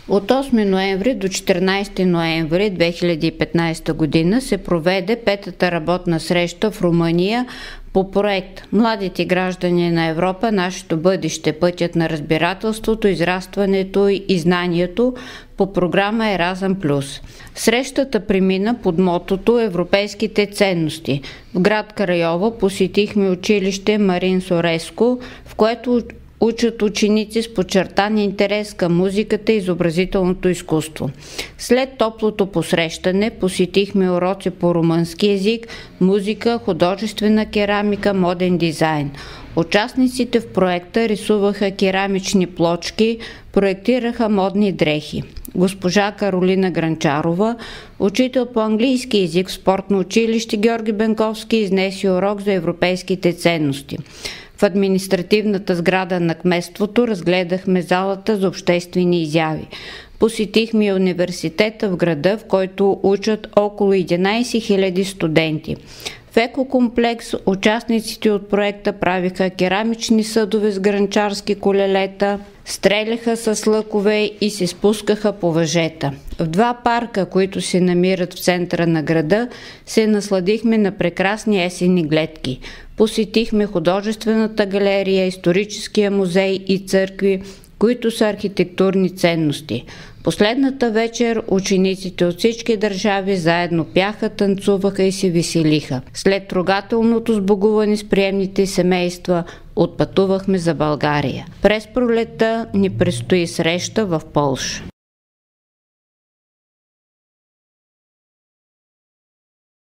От 8 ноември до 14 ноември 2015 година се проведе петата работна среща в Румъния по проект "Младите граждани на Европа – нашето бъдеще. Пътят на разбирателството, израстването и знанието" по програма Еразъм Плюс. Срещата премина под мотото "Европейските ценности". В град Крайова посетихме училище Марин Сореско, в което учат ученици с подчертан интерес към музиката и изобразителното изкуство. След топлото посрещане посетихме уроци по румънски език, музика, художествена керамика, моден дизайн. Участниците в проекта рисуваха керамични плочки, проектираха модни дрехи. Госпожа Каролина Гранчарова, учител по английски език в спортно училище Георги Бенковски, изнесе урок за европейските ценности. В административната сграда на кметството разгледахме залата за обществени изяви. Посетихме и университета в града, в който учат около 11 000 студенти. В екокомплекс участниците от проекта правиха керамични съдове с гранчарски колелета, стреляха с лъкове и се спускаха по въжета. В два парка, които се намират в центъра на града, се насладихме на прекрасни есенни гледки. Посетихме художествената галерия, историческия музей и църкви, които са архитектурни ценности. Последната вечер учениците от всички държави заедно пяха, танцуваха и се веселиха. След трогателното сбогуване с приемните семейства отпътувахме за България. През пролетта ни предстои среща в Полша.